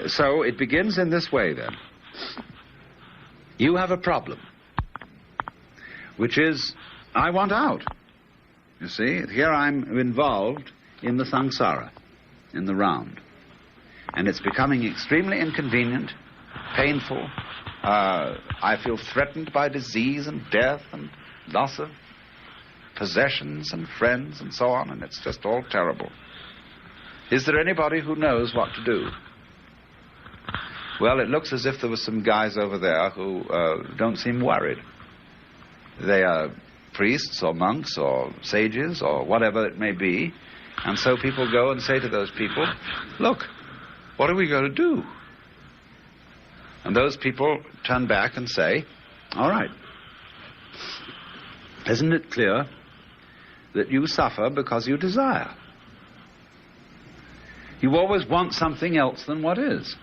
So it begins in this way then. You have a problem, which is, I want out. You see, here I'm involved in the samsara, in the round. And it's becoming extremely inconvenient, painful. I feel threatened by disease and death and loss of possessions and friends and so on, and it's just all terrible. Is there anybody who knows what to do? Well, it looks as if there were some guys over there who don't seem worried. They are priests or monks or sages or whatever it may be, and so people go and say to those people, look, what are we going to do? And those people turn back and say, all right, isn't it clear that you suffer because you desire? You always want something else than what is.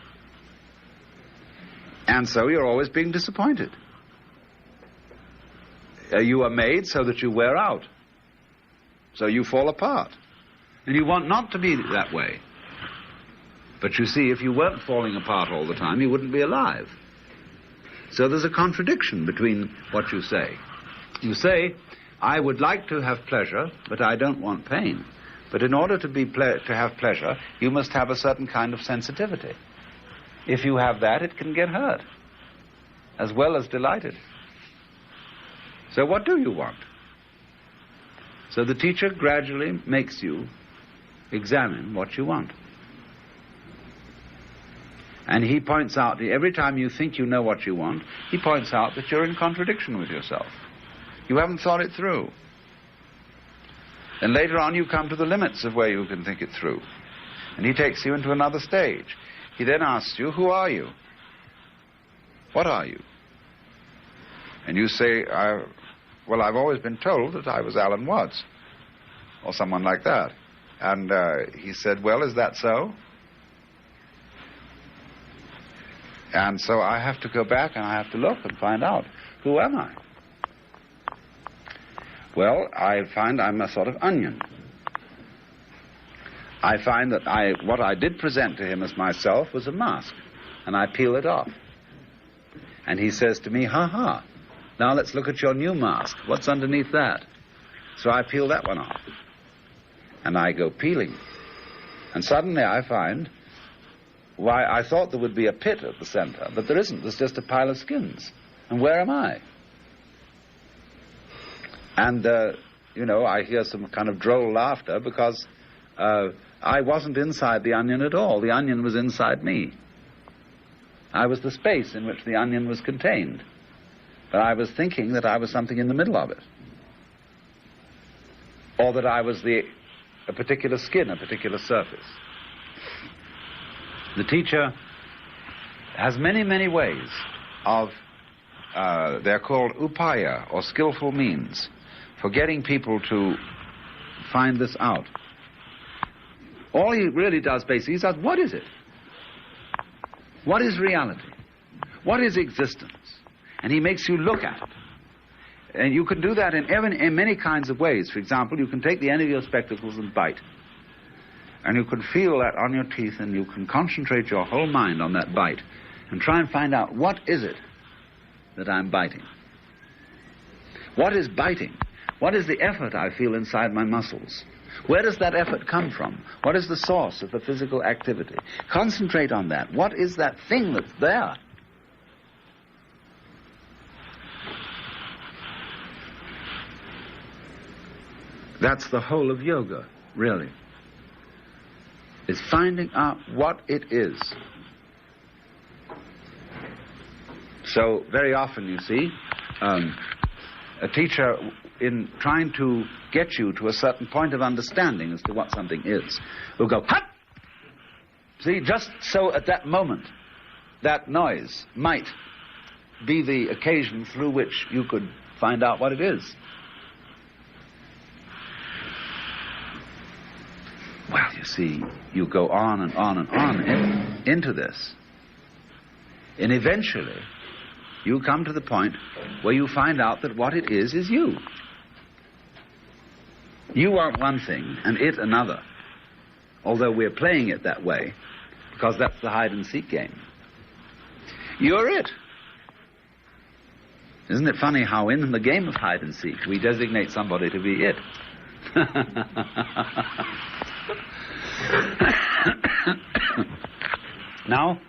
And so you're always being disappointed. You are made so that you wear out. So you fall apart. And you want not to be that way. But you see, if you weren't falling apart all the time, you wouldn't be alive. So there's a contradiction between what you say. You say, I would like to have pleasure, but I don't want pain. But in order to have pleasure, you must have a certain kind of sensitivity. If you have that, it can get hurt, as well as delighted. So what do you want? So the teacher gradually makes you examine what you want. And he points out, every time you think you know what you want, he points out that you're in contradiction with yourself. You haven't thought it through. And later on you come to the limits of where you can think it through. And he takes you into another stage. He then asks you, who are you? What are you? And you say, well, I've always been told that I was Alan Watts, or someone like that. And he said, well, is that so? And so I have to go back and I have to look and find out, who am I? Well, I find I'm a sort of onion. I find that what I did present to him as myself was a mask, and I peel it off. And he says to me, ha, now let's look at your new mask. What's underneath that? So I peel that one off. And I go peeling. And suddenly I find, why, I thought there would be a pit at the center, but there isn't. There's just a pile of skins. And where am I? And, I hear some kind of droll laughter because I wasn't inside the onion at all. The onion was inside me. I was the space in which the onion was contained. But I was thinking that I was something in the middle of it. Or that I was a particular skin, a particular surface. The teacher has many, many ways of, they're called upaya, or skillful means, for getting people to find this out. All he really does basically is ask, what is it? What is reality? What is existence? And he makes you look at it. And you can do that in many kinds of ways. For example, you can take the end of your spectacles and bite. And you can feel that on your teeth, and you can concentrate your whole mind on that bite and try and find out, what is it that I'm biting? What is biting? What is the effort I feel inside my muscles? Where does that effort come from? What is the source of the physical activity? Concentrate on that. What is that thing that's there? That's the whole of yoga, really. Is finding out what it is. So very often, you see, a teacher, in trying to get you to a certain point of understanding as to what something is, will go, hut! See, just so at that moment, that noise might be the occasion through which you could find out what it is. Well, you see, you go on and on and on into this. And eventually, you come to the point where you find out that what it is you. You want one thing and it another. Although we're playing it that way, because that's the hide-and-seek game. You're it. Isn't it funny how in the game of hide-and-seek we designate somebody to be it? Now,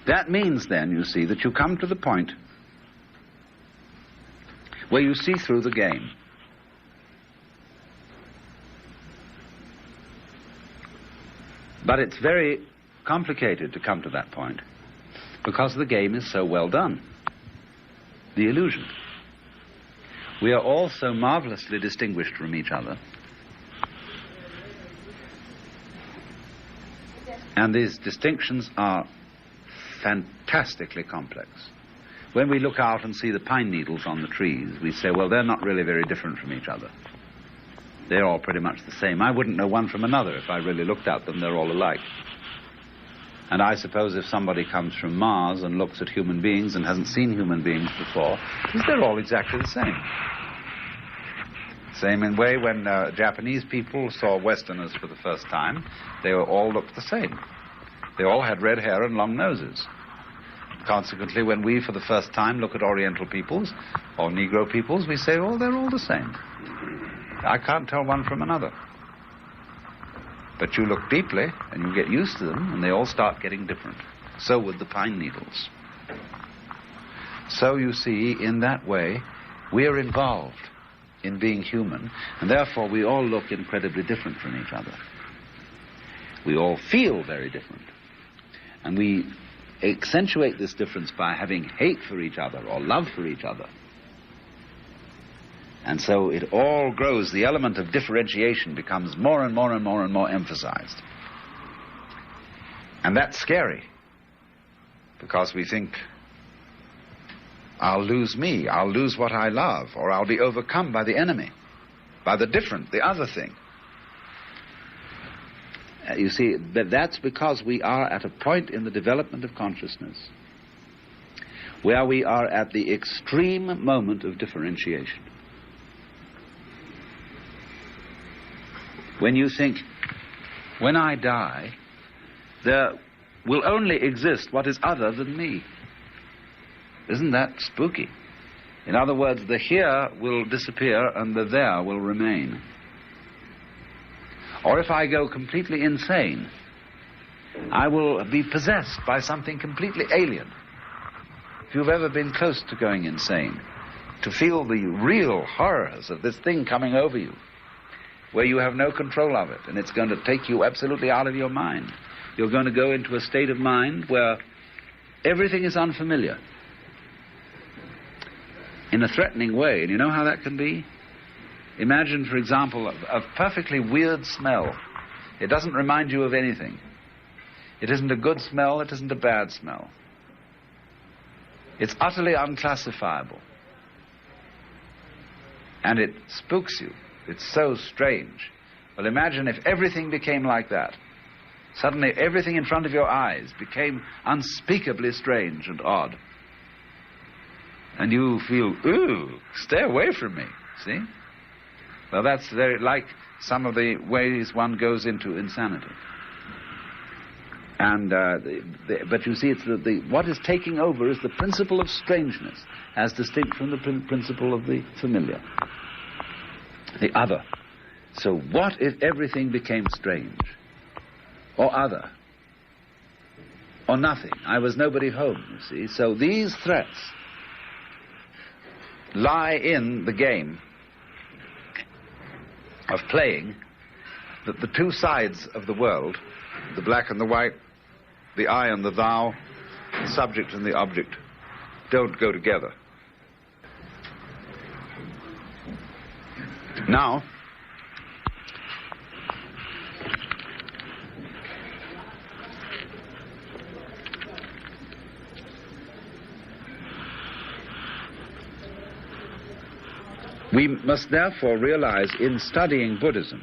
that means then, you see, that you come to the point where you see through the game. But it's very complicated to come to that point because the game is so well done. The illusion. We are all so marvelously distinguished from each other. And these distinctions are fantastically complex. When we look out and see the pine needles on the trees, we say, well, they're not really very different from each other. They're all pretty much the same. I wouldn't know one from another if I really looked at them. They're all alike. And I suppose if somebody comes from Mars and looks at human beings and hasn't seen human beings before, they're all exactly the same. Same in way when Japanese people saw Westerners for the first time, they all looked the same. They all had red hair and long noses. Consequently, when we for the first time look at Oriental peoples or Negro peoples, we say, oh, they're all the same. I can't tell one from another. But you look deeply and you get used to them and they all start getting different. So would the pine needles. So you see, in that way, we are involved in being human, and therefore we all look incredibly different from each other. We all feel very different. And we accentuate this difference by having hate for each other or love for each other. And so it all grows. The element of differentiation becomes more and more and more and more emphasized. And that's scary, because we think, I'll lose me, I'll lose what I love, or I'll be overcome by the enemy, by the different, the other thing. You see, that's because we are at a point in the development of consciousness where we are at the extreme moment of differentiation. When you think, when I die, there will only exist what is other than me. Isn't that spooky? In other words, the here will disappear and the there will remain. Or if I go completely insane, I will be possessed by something completely alien. If you've ever been close to going insane, to feel the real horrors of this thing coming over you, where you have no control of it, and it's going to take you absolutely out of your mind. You're going to go into a state of mind where everything is unfamiliar in a threatening way. And you know how that can be? Imagine, for example, a perfectly weird smell. It doesn't remind you of anything. It isn't a good smell, it isn't a bad smell. It's utterly unclassifiable. And it spooks you. It's so strange. Well, imagine if everything became like that. Suddenly everything in front of your eyes became unspeakably strange and odd. And you feel, ooh, stay away from me, see? Well, that's very like some of the ways one goes into insanity. And but you see, it's what is taking over is the principle of strangeness, as distinct from the principle of the familiar, the other. So what if everything became strange, or other, or nothing? I was nobody home, you see. So these threats lie in the game of playing that the two sides of the world, the black and the white, the I and the thou, the subject and the object, don't go together. Now, we must therefore realize in studying Buddhism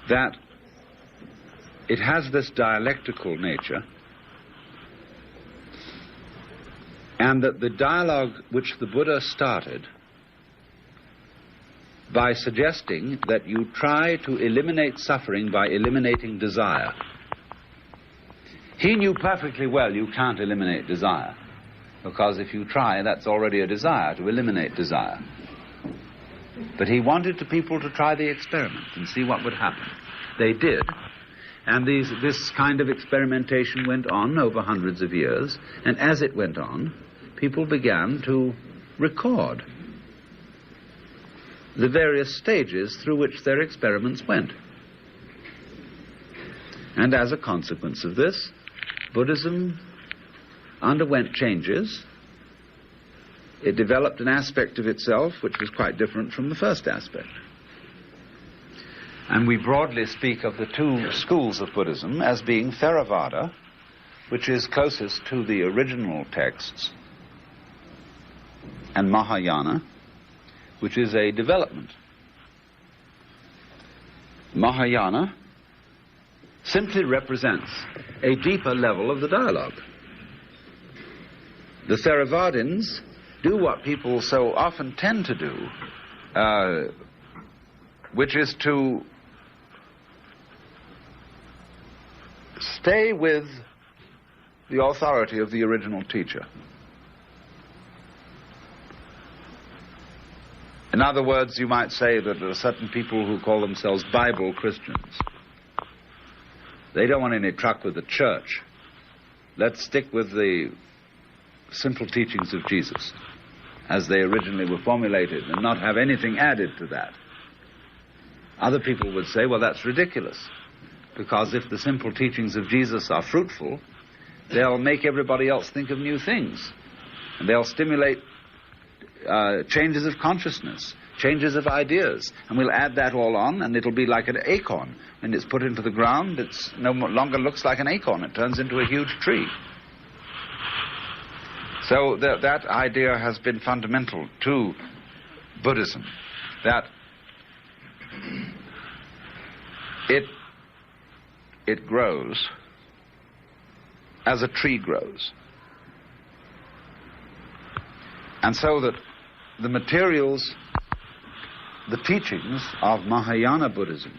that it has this dialectical nature, and that the dialogue which the Buddha started by suggesting that you try to eliminate suffering by eliminating desire. He knew perfectly well you can't eliminate desire, because if you try, that's already a desire, to eliminate desire. But he wanted the people to try the experiment and see what would happen. They did, and this kind of experimentation went on over hundreds of years, and as it went on, people began to record the various stages through which their experiments went. And as a consequence of this, Buddhism underwent changes. It developed an aspect of itself which was quite different from the first aspect. And we broadly speak of the two schools of Buddhism as being Theravada, which is closest to the original texts, and Mahayana, which is a development. Mahayana simply represents a deeper level of the dialogue. The Theravadins do what people so often tend to do, which is to stay with the authority of the original teacher. In other words, you might say that there are certain people who call themselves Bible Christians. They don't want any truck with the church. Let's stick with the simple teachings of Jesus as they originally were formulated and not have anything added to that. Other people would say, well, that's ridiculous, because if the simple teachings of Jesus are fruitful, they'll make everybody else think of new things, and they'll stimulate changes of consciousness, changes of ideas, and we'll add that all on, and it'll be like an acorn. When it's put into the ground, it no longer looks like an acorn. It turns into a huge tree. So that idea has been fundamental to Buddhism, that it grows as a tree grows. And so that the materials, the teachings of Mahayana Buddhism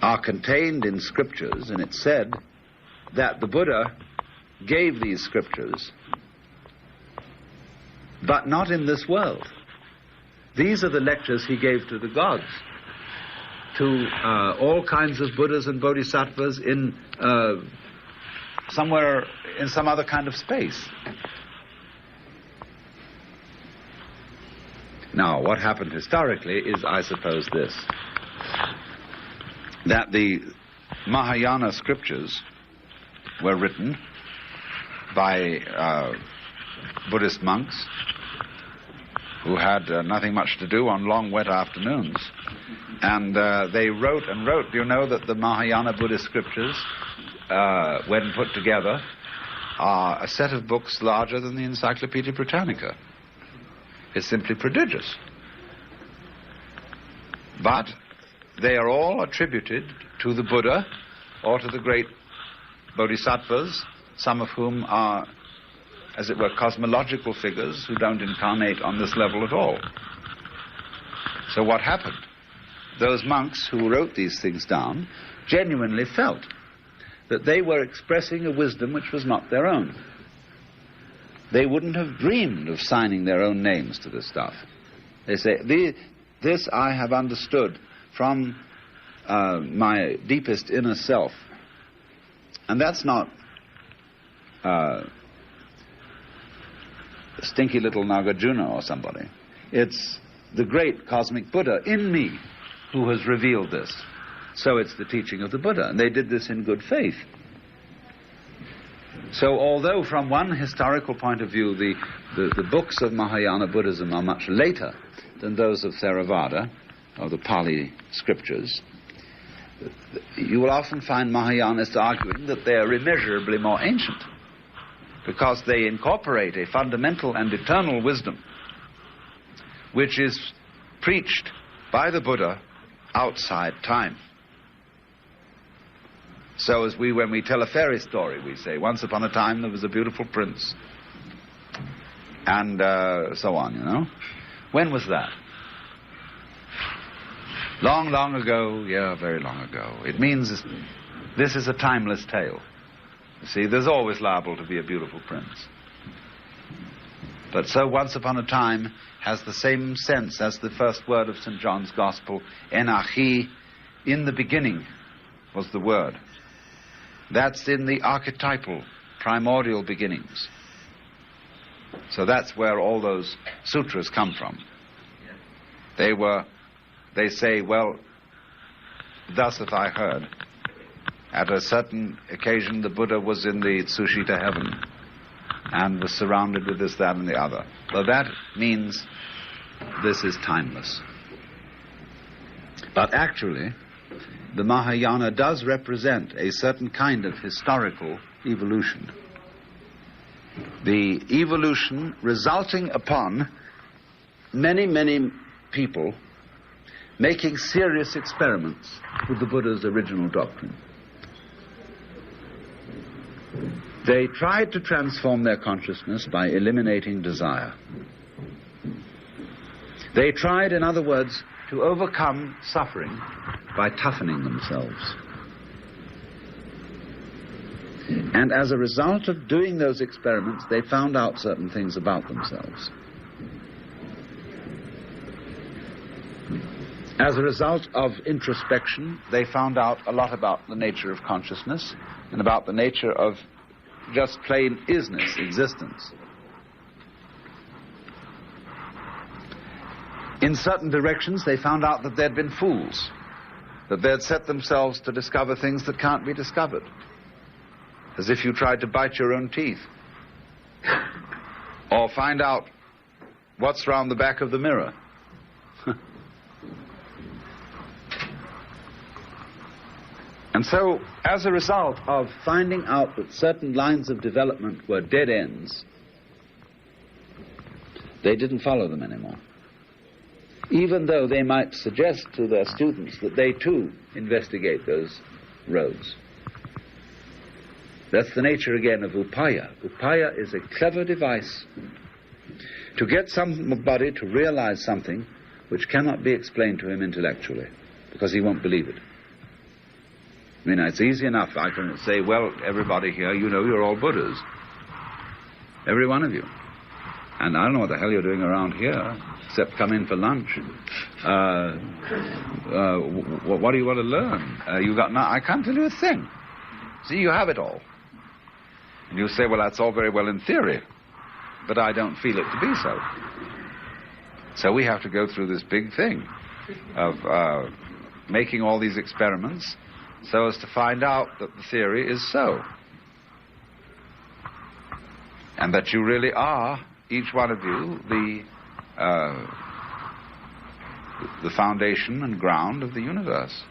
are contained in scriptures, and it's said that the Buddha gave these scriptures, but not in this world. These are the lectures he gave to the gods, to all kinds of Buddhas and Bodhisattvas in somewhere in some other kind of space. Now, what happened historically is, I suppose, this: that the Mahayana scriptures were written by Buddhist monks who had nothing much to do on long, wet afternoons. And they wrote and wrote. Do you know that the Mahayana Buddhist scriptures, when put together, are a set of books larger than the Encyclopedia Britannica? It's simply prodigious. But they are all attributed to the Buddha or to the great bodhisattvas, some of whom are, as it were, cosmological figures who don't incarnate on this level at all. So what happened? Those monks who wrote these things down genuinely felt that they were expressing a wisdom which was not their own. They wouldn't have dreamed of signing their own names to this stuff. They say, this I have understood from my deepest inner self. And that's not stinky little Nagarjuna or somebody. It's the great cosmic Buddha in me who has revealed this. So it's the teaching of the Buddha, and they did this in good faith. So although from one historical point of view the books of Mahayana Buddhism are much later than those of Theravada, or the Pali scriptures, you will often find Mahayanists arguing that they are immeasurably more ancient, because they incorporate a fundamental and eternal wisdom which is preached by the Buddha outside time. So as when we tell a fairy story, we say, once upon a time there was a beautiful prince, and so on, you know. When was that? Long, long ago, yeah, very long ago. It means this is a timeless tale. You see, there's always liable to be a beautiful prince. But so once upon a time has the same sense as the first word of St. John's Gospel, enarchi, in the beginning was the word. That's in the archetypal, primordial beginnings. So that's where all those sutras come from. They say, well, thus have I heard. At a certain occasion, the Buddha was in the Tsushita heaven and was surrounded with this, that, and the other. Well, that means this is timeless. But actually, the Mahayana does represent a certain kind of historical evolution. The evolution resulting upon many, many people making serious experiments with the Buddha's original doctrine. They tried to transform their consciousness by eliminating desire. They tried, in other words, to overcome suffering by toughening themselves. And as a result of doing those experiments, they found out certain things about themselves. As a result of introspection, they found out a lot about the nature of consciousness and about the nature of just plain isness, existence. In certain directions, they found out that they'd been fools, that they'd set themselves to discover things that can't be discovered, as if you tried to bite your own teeth, or find out what's round the back of the mirror. And so, as a result of finding out that certain lines of development were dead ends, they didn't follow them anymore. Even though they might suggest to their students that they too investigate those roads. That's the nature again of upaya. Upaya is a clever device to get somebody to realize something which cannot be explained to him intellectually, because he won't believe it. I mean, it's easy enough. I can say, well, everybody here, you know you're all Buddhas. Every one of you. And I don't know what the hell you're doing around here, except come in for lunch. What do you want to learn? I can't tell you a thing. See, you have it all. And you say, well, that's all very well in theory, but I don't feel it to be so. So we have to go through this big thing of making all these experiments so as to find out that the theory is so. And that you really are, each one of you, the foundation and ground of the universe.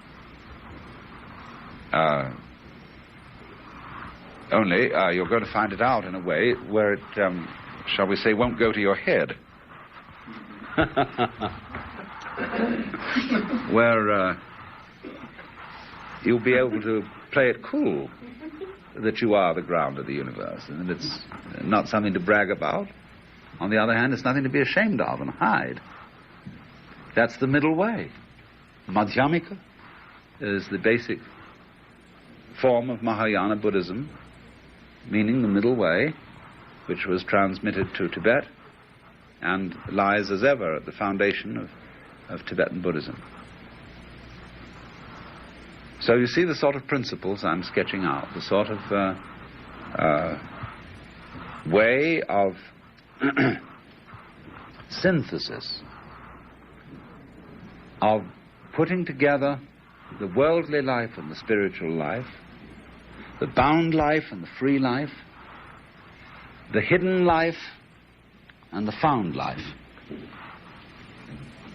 Only you're going to find it out in a way where it, shall we say, won't go to your head. Where you'll be able to play it cool that you are the ground of the universe, and it's not something to brag about. On the other hand, it's nothing to be ashamed of and hide. That's the middle way. Madhyamika is the basic form of Mahayana Buddhism, meaning the middle way, which was transmitted to Tibet and lies as ever at the foundation of Tibetan Buddhism. So you see the sort of principles I'm sketching out, the sort of way of synthesis, of putting together the worldly life and the spiritual life, the bound life and the free life, the hidden life and the found life.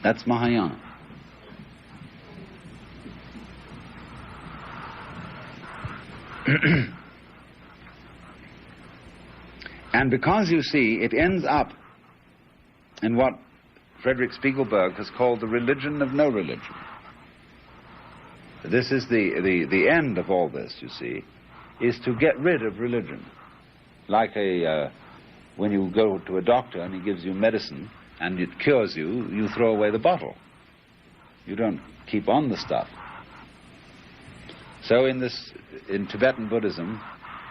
That's Mahayana. And because, you see, it ends up in what Frederick Spiegelberg has called the religion of no religion. This is the end of all this, you see, is to get rid of religion. Like when you go to a doctor and he gives you medicine and it cures you, you throw away the bottle. You don't keep on the stuff. So in Tibetan Buddhism,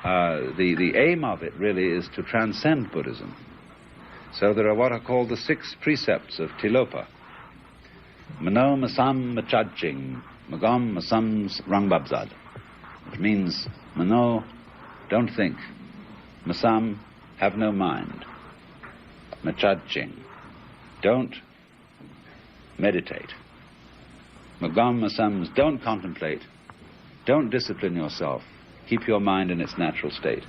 the aim of it really is to transcend Buddhism. So there are what are called the 6 precepts of Tilopa. Mano masam machadching, magam masam rangbabzad, which means mano, don't think, masam, have no mind, machadching, don't meditate, magam masams, don't contemplate, don't discipline yourself, keep your mind in its natural state.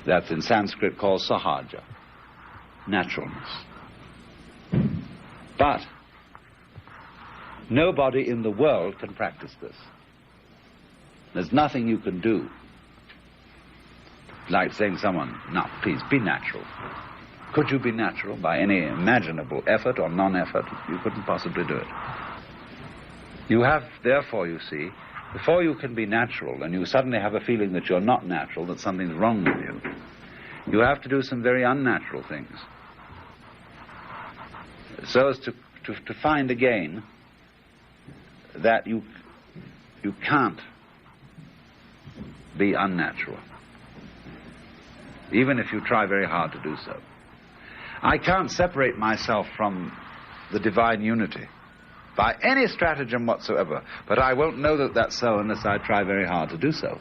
That's in Sanskrit called sahaja, naturalness. But nobody in the world can practice this. There's nothing you can do. Like saying to someone, now, please, be natural. Could you be natural by any imaginable effort or non-effort? You couldn't possibly do it. You have, therefore, you see, before you can be natural and you suddenly have a feeling that you're not natural, that something's wrong with you, you have to do some very unnatural things. So as to find again that you can't be unnatural, even if you try very hard to do so. I can't separate myself from the divine unity by any stratagem whatsoever, but I won't know that that's so unless I try very hard to do so.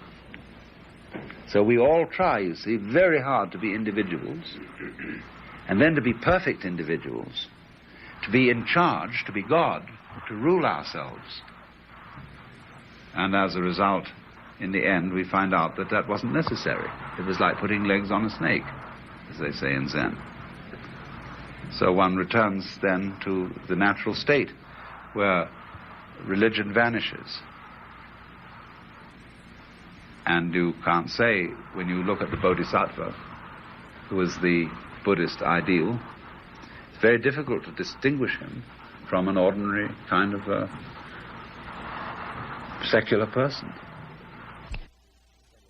So we all try, you see, very hard to be individuals, and then to be perfect individuals, to be in charge, to be God, to rule ourselves. And as a result, in the end, we find out that that wasn't necessary. It was like putting legs on a snake, as they say in Zen. So one returns then to the natural state, where religion vanishes. And you can't say, when you look at the Bodhisattva, who is the Buddhist ideal, it's very difficult to distinguish him from an ordinary kind of a secular person.